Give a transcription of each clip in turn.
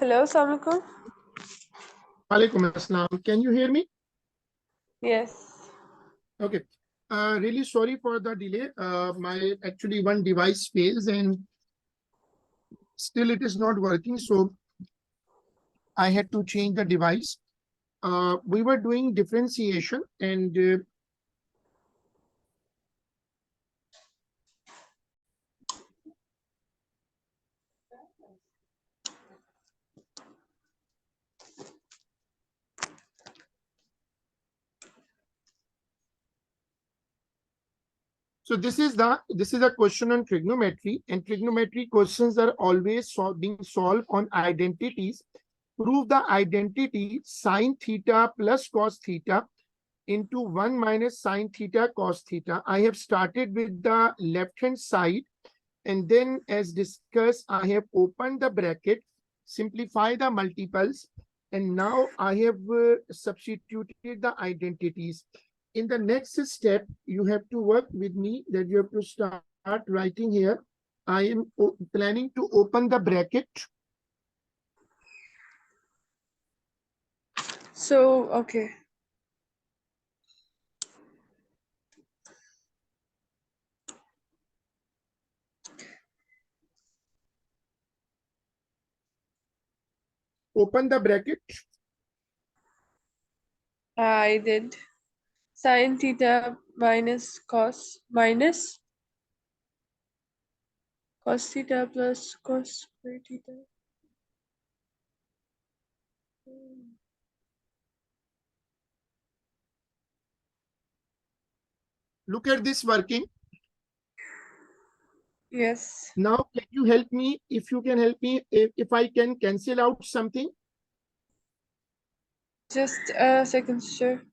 Hello, Assalamualaikum. Walaikum assalam. Can you hear me? Yes. Okay. Really sorry for the delay. My actually one device fails and still it is not working. So I had to change the device. We were doing differentiation and so this is a question on trigonometry, and trigonometry questions are always being solved on identities. Prove the identity sine theta plus cos theta into 1 minus sine theta cos theta. I have started with the left hand side, and then as discussed, I have opened the bracket, simplify the multiples, and now I have substituted the identities. In the next step, you have to work with me that you have to start writing here. I am planning to open the bracket. So, okay. Open the bracket. I did. Sine theta minus cos theta plus cos square theta. Look at this working. Yes. Now, can you help me? If you can help me, if I can cancel out something. Just a second, sure.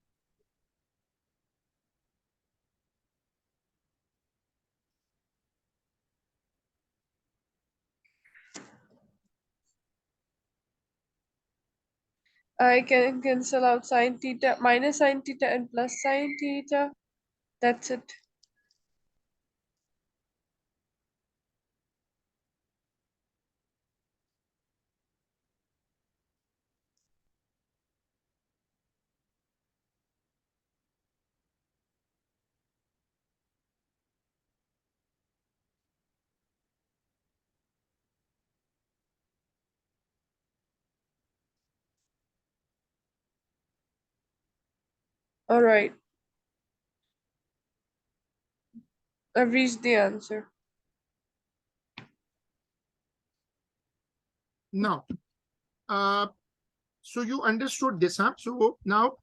I can cancel out sine theta minus sine theta and plus sine theta. That's it. All right. I've reached the answer. Now, so you understood this, huh? So now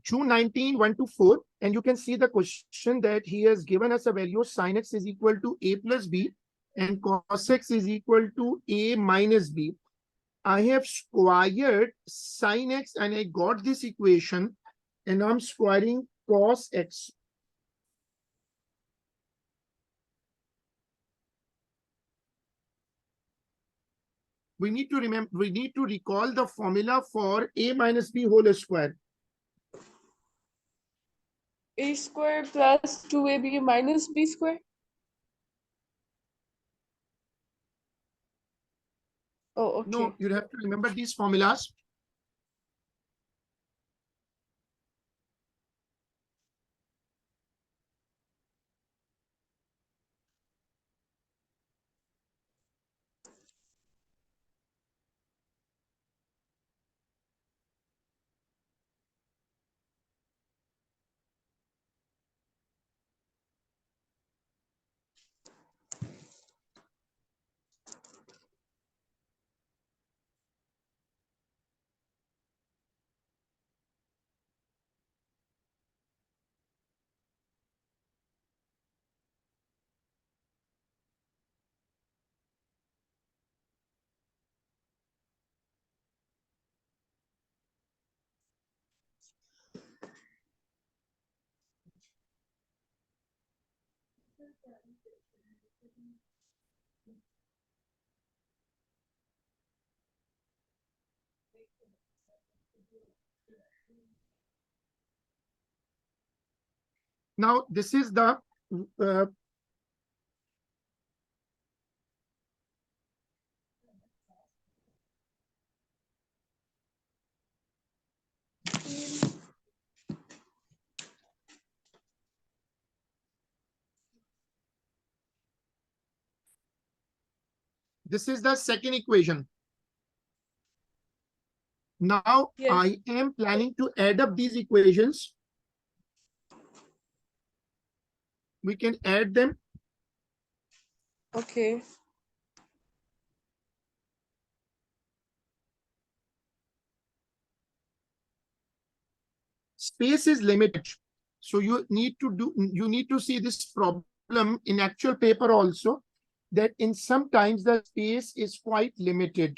June 19, 1 to 4, and you can see the question that he has given us a value sin x is equal to a plus b and cos x is equal to a minus b. I have squared sin x and I got this equation, and I'm squaring cos x. We need to recall the formula for a minus b whole square. A square plus 2ab minus b square. Oh, okay. No, you have to remember these formulas. Now, this is the uh, this is the second equation. Now, Yes. I am planning to add up these equations. We can add them. Okay. Space is limited. So you need to see this problem in actual paper also, that in sometimes the space is quite limited.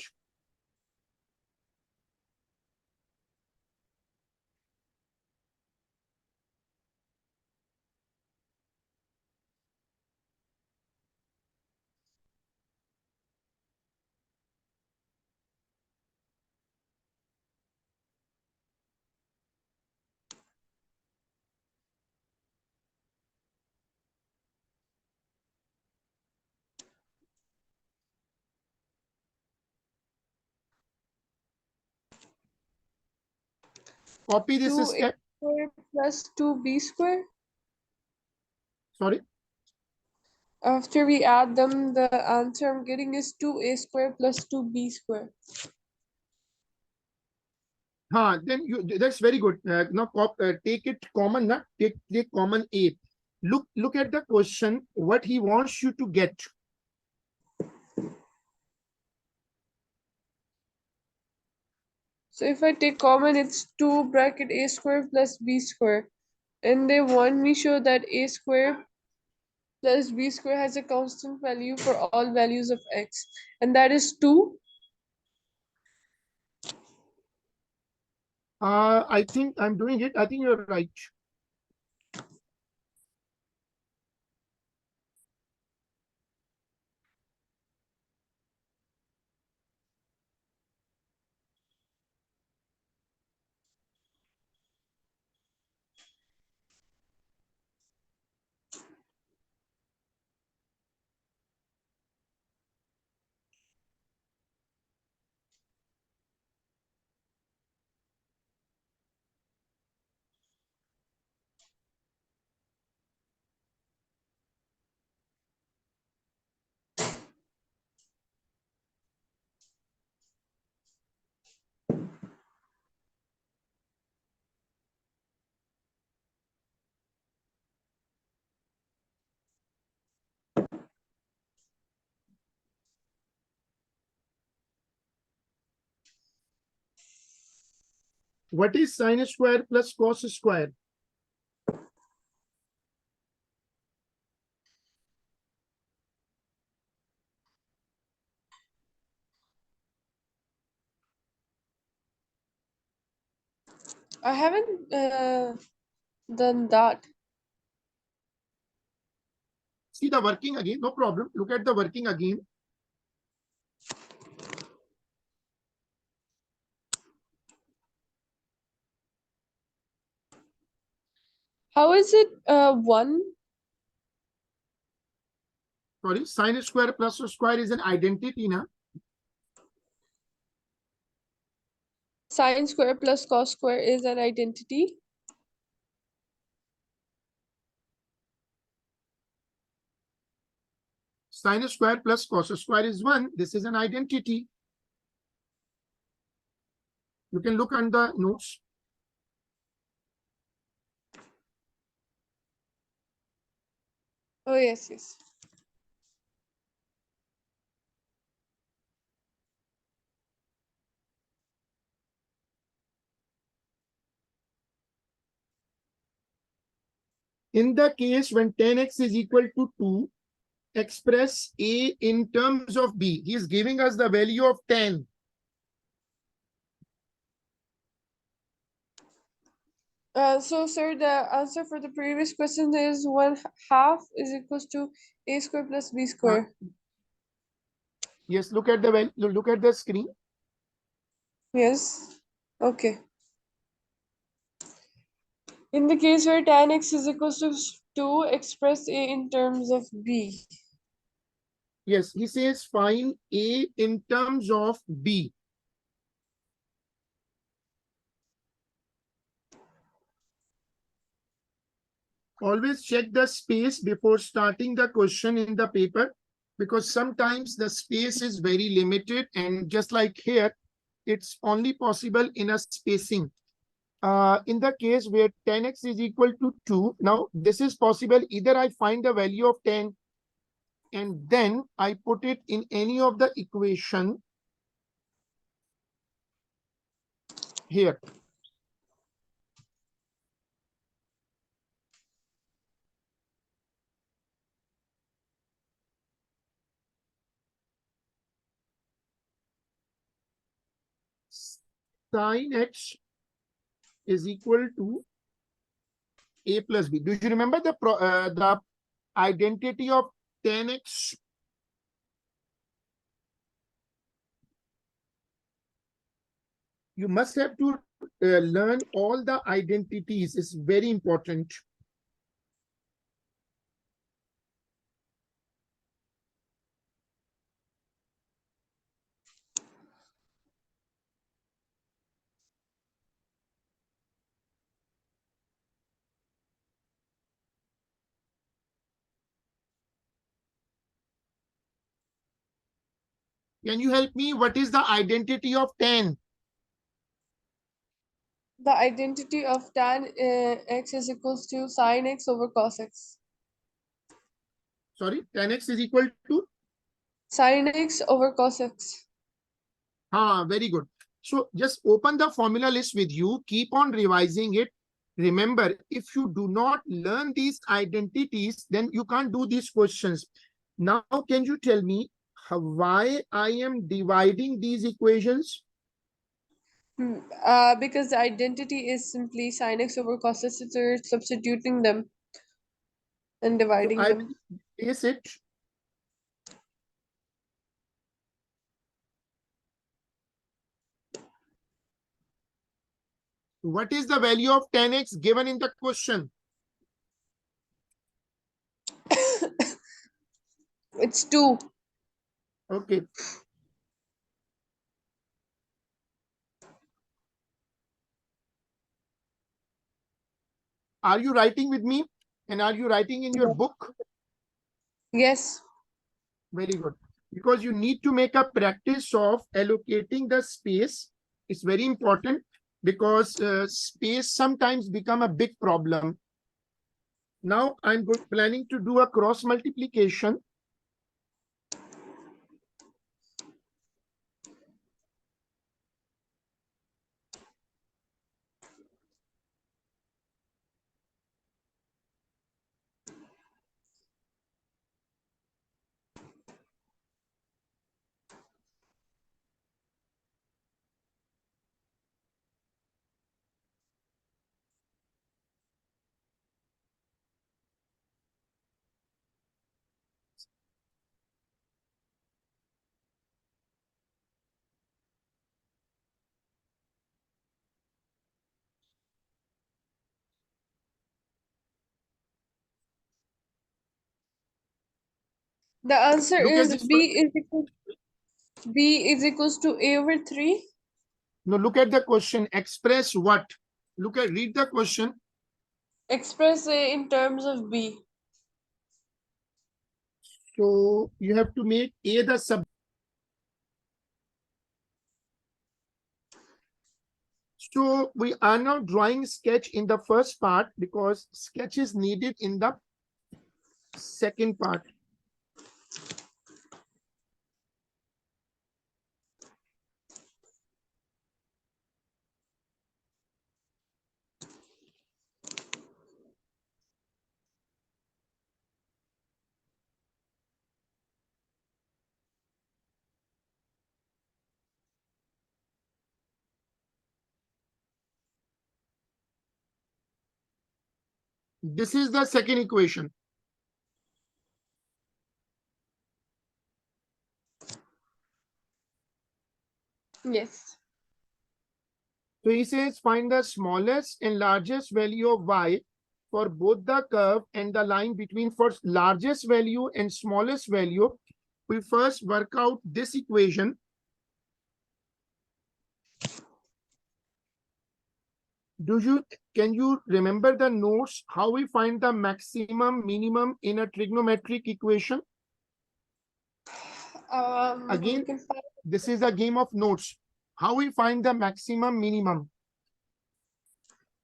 Copy this 2a step. square plus 2b square. Sorry. After we add them, the answer I'm getting is 2a square plus 2b square. Then that's very good. Now take it common, na? Take common A. Look at the question, what he wants you to get. So if I take common, it's 2 bracket a square plus b square. And they want me show that a square plus b square has a constant value for all values of x. And that is 2. I think I'm doing it. I think you're right. What is sine square plus cos square? I haven't done that. See the working again, no problem. Look at the working again. How is it 1? Sorry, sine square plus square is an identity, na? Sine square plus cos square is an identity. Sine square plus cos square is 1. This is an identity. You can look on the notes. Oh, yes, yes. In the case when 10x is equal to 2, express A in terms of B. He is giving us the value of 10. So, sir, the answer for the previous question is 1/2 is equals to a square plus b Uh, square. yes, look at the screen. Yes. Okay. In the case where tan x is equals to 2, express a in terms of b. Yes, he says find A in terms of B. Always check the space before starting the question in the paper, because sometimes the space is very limited, and just like here, it's only possible in a spacing. In the case where 10x is equal to 2, now this is possible. Either I find the value of 10 and then I put it in any of the equation here. Sin x is equal to a plus b. Do you remember the identity of 10x? You must have to learn all the identities. It's very important. Can you help me? What is the identity of 10? The identity of tan x is equals to sin x over cos x. Sorry, 10x is equal to? Sin x over cos x. Very good. So just open the formula list with you. Keep on revising it. Remember, if you do not learn these identities, then you can't do these questions. Now, can you tell me why I am dividing these equations? Because the identity is simply sin x over cos x, so you're substituting them and So dividing I them. will place it. What is the value of 10x given in the question? It's 2. Okay. Are you writing with me? And are you writing in your book? Yes. Very good. Because you need to make a practice of allocating the space. It's very important, because space sometimes become a big problem. Now I'm planning to do a cross multiplication. The answer Look at is this one. B is equals to A over 3. Now look at the question. Express what? Read the question. Express A in terms of B. So you have to make A the sub. So we are now drawing sketch in the first part, because sketch is needed in the second part. This is the second equation. Yes. So he says find the smallest and largest value of y for both the curve and the line between. For largest value and smallest value, we first work out this equation. Can you remember the notes how we find the maximum minimum in a trigonometric equation? We Again, can find this is a game of notes. How we find the maximum minimum?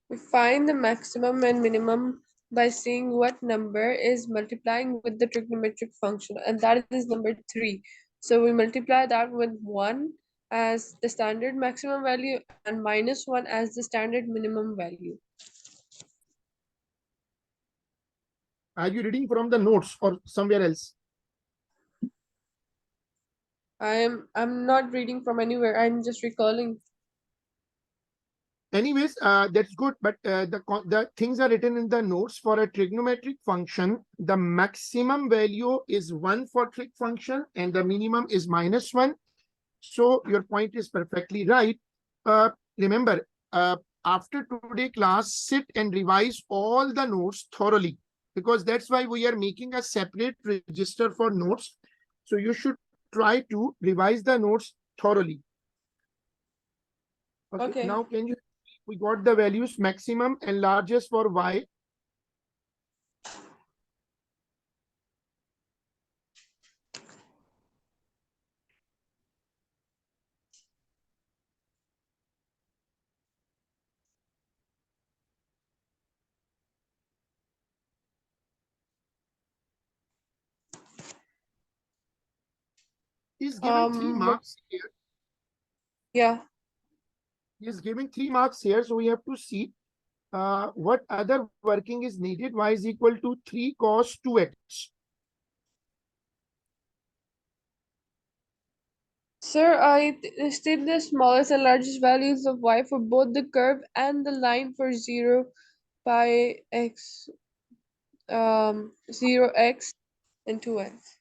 we find the maximum and minimum by seeing what number is multiplying with the trigonometric function, and that is number 3. So we multiply that with 1 as the standard maximum value and minus 1 as the standard minimum value. Are you reading from the notes or somewhere else? I'm not reading from anywhere. I'm just recalling. Anyways, that's good, but the things are written in the notes. For a trigonometric function, the maximum value is 1 for trig function and the minimum is -1. So your point is perfectly right. Remember, after today class, sit and revise all the notes thoroughly, because that's why we are making a separate register for notes. So you should try to revise the notes thoroughly. Okay, Okay. now can you, we got the values maximum and largest for y. Is given 3 marks here. Yeah. He is giving 3 marks here, so we have to see what other working is needed. Y is equal to 3 cos 2x. Sir, state the smallest and largest values of y for both the curve and the line for 0 pi x 0x and 2x.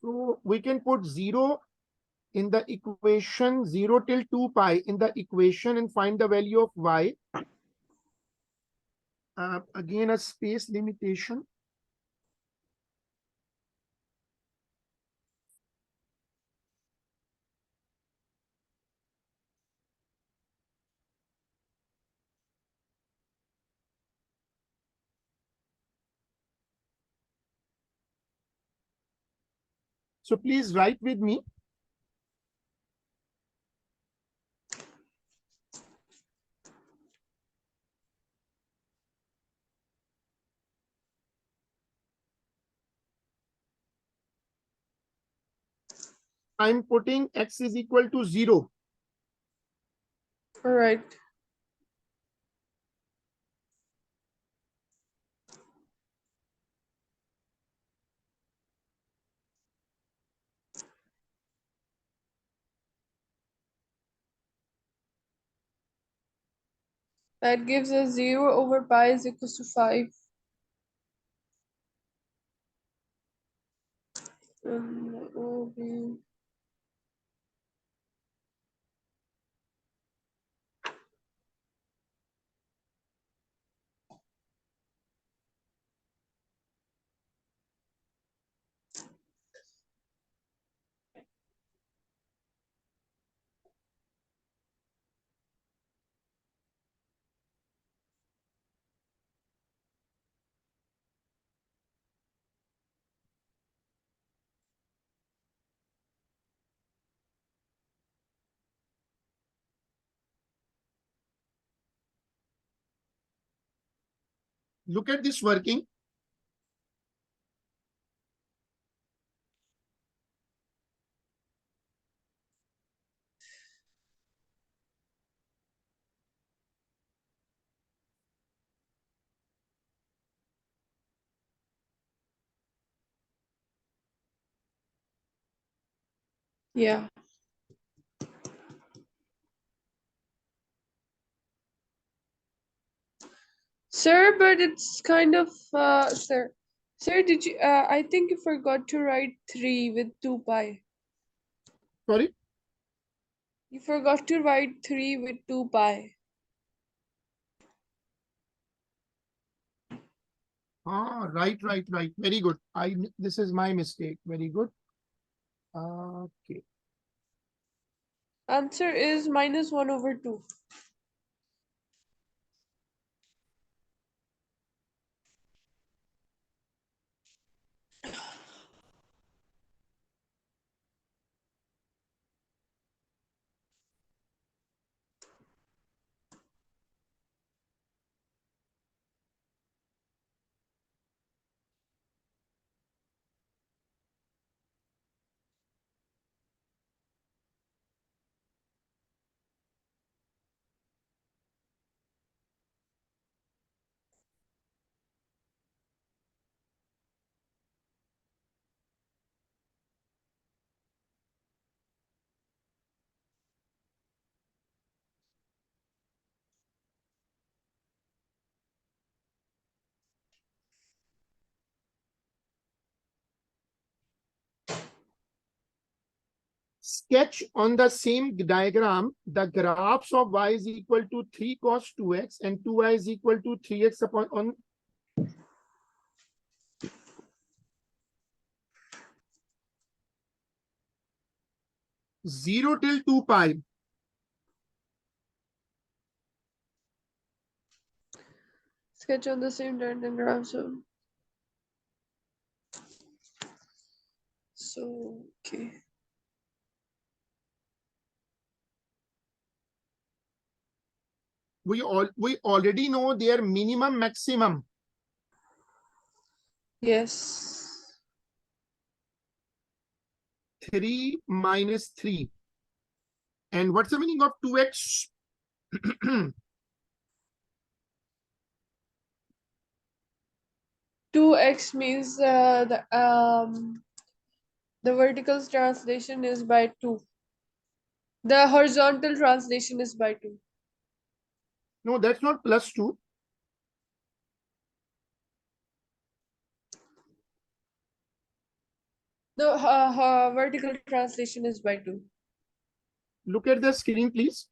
So we can put 0 in the equation, 0 till 2 pi in the equation, and find the value of y. Again, a space limitation. So please write with me. I'm putting x is equal to 0. All right. That gives us 0 over pi is equals to 5. That will be Look at this working. yeah. Sir, but it's kind of sir, did you I think you forgot to write 3 with 2 pi. Sorry. You forgot to write 3 with 2 pi. Right. Very good. This is my mistake. Very good. Okay. Answer is -1/2. Sketch on the same diagram the graphs of y is equal to 3 cos 2x and 2y is equal to 3x upon on 0 till 2 pi. Sketch on the same diagram. So okay. We already know their minimum maximum. Yes. 3 minus 3. And what's the meaning of 2x? 2x means the vertical translation is by 2. The horizontal translation is by 2. No, that's not plus 2. The vertical translation is by 2. Look at the screen, please.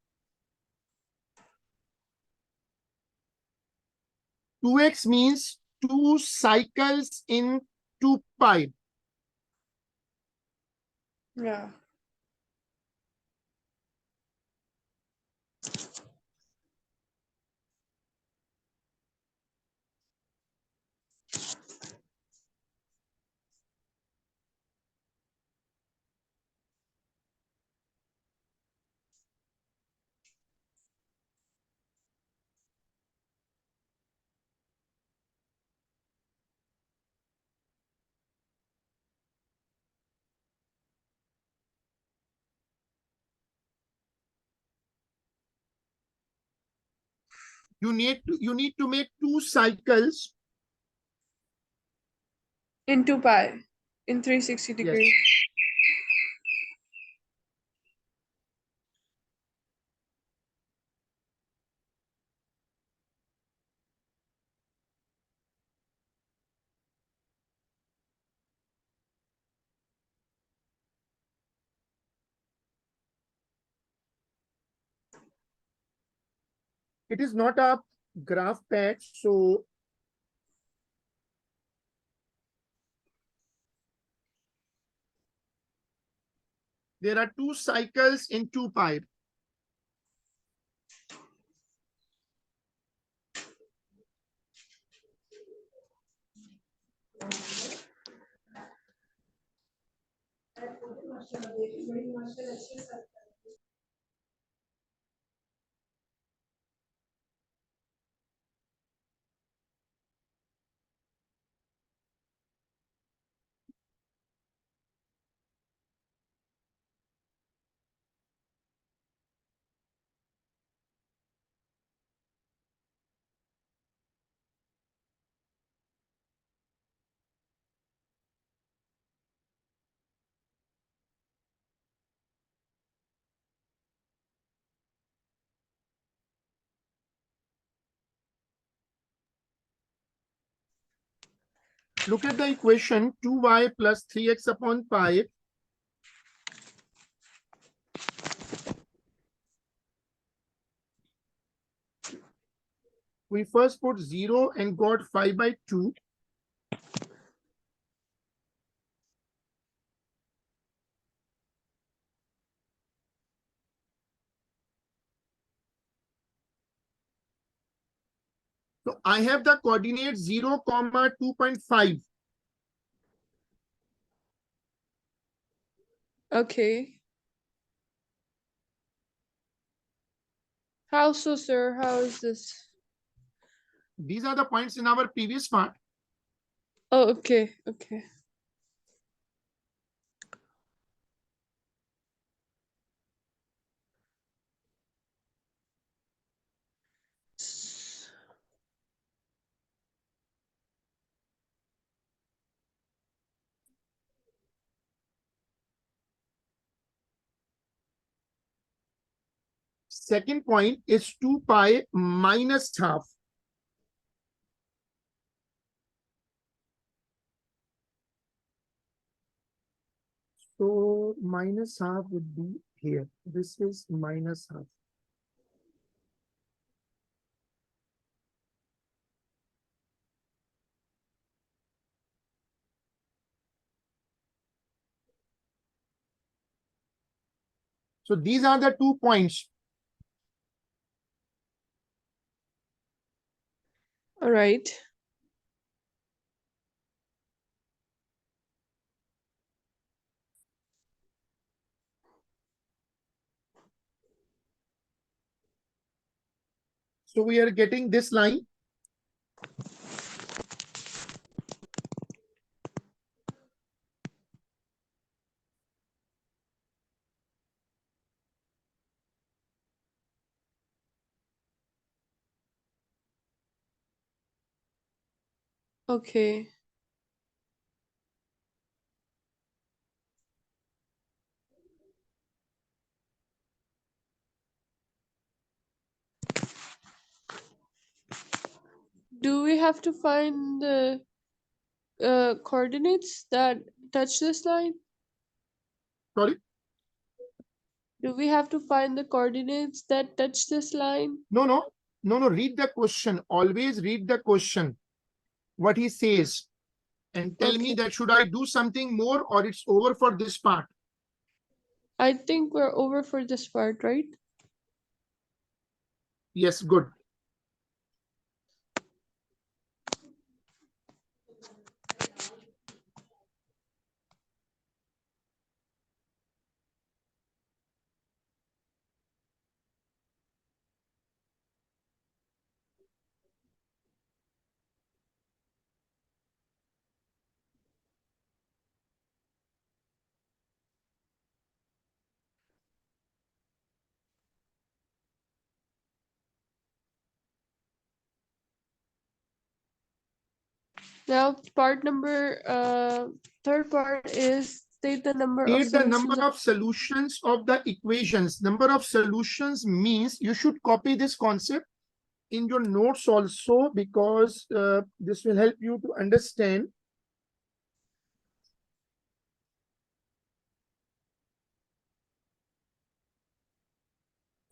2x means 2 cycles in 2 pi. Yeah. You need to make 2 cycles. In 2 pi. In 360 Yes. degrees. It is not a graph patch, so there are 2 cycles in 2 pi. Look at the equation 2y plus 3x upon 5. We first put 0 and got 5 by 2. So I have the coordinate 0, comma 2.5. Okay. How so, sir? How is this? These are the points in our previous part. Oh, okay, okay. Second point is 2 pi minus half. So minus half would be here. This is minus half. So these are the 2 points. All right. So we are getting this line. Okay. Do we have to find the coordinates that touch this line? Sorry. Do we have to find the coordinates that touch this line? No. Read the question. Always read the question. What he says. And tell me Okay. that should I do something more or it's over for this part? I think we're over for this part, right? Yes, good. Now, third part is state the number of State the number solutions. of solutions of the equations. Number of solutions means you should copy this concept in your notes also, because this will help you to understand.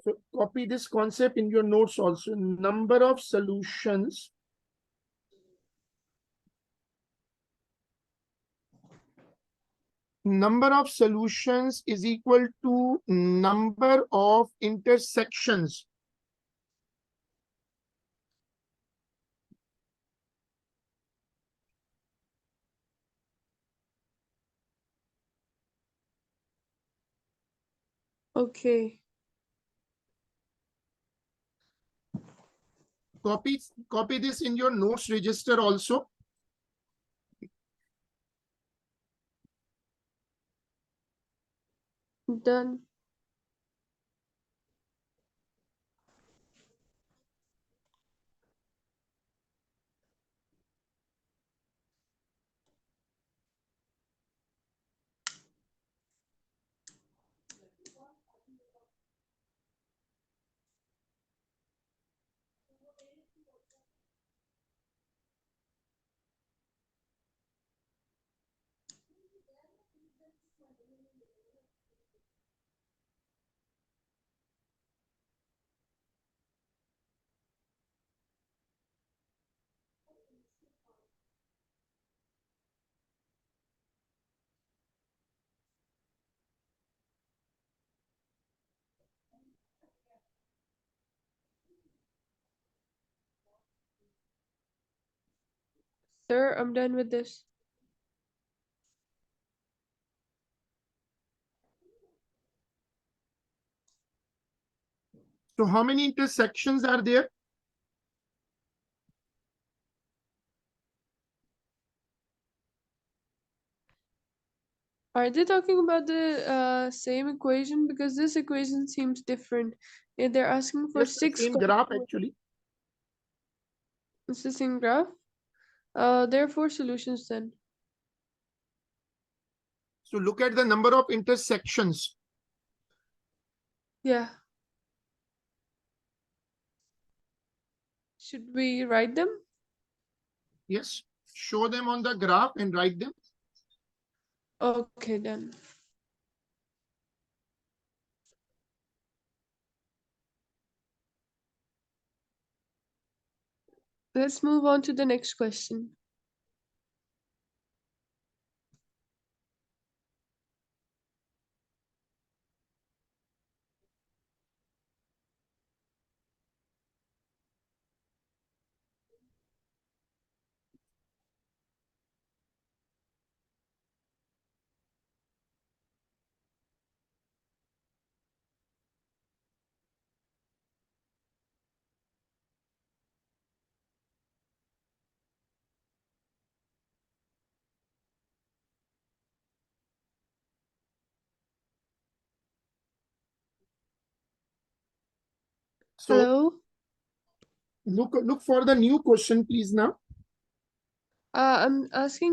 So copy this concept in your notes also. Number of solutions. Number of solutions is equal to number of intersections. Okay. Copy this in your notes register also. Done. Sir, I'm done with this. So how many intersections are there? Are they talking about the same equation? Because this equation seems different. They're asking for Yes, the six. same graph actually. It's the same graph. There are four solutions then. So look at the number of intersections. Yeah. Should we write them? Yes, show them on the graph and write them. Okay, then. Let's move on to the next question. So Hello? look for the new question, please now. I'm asking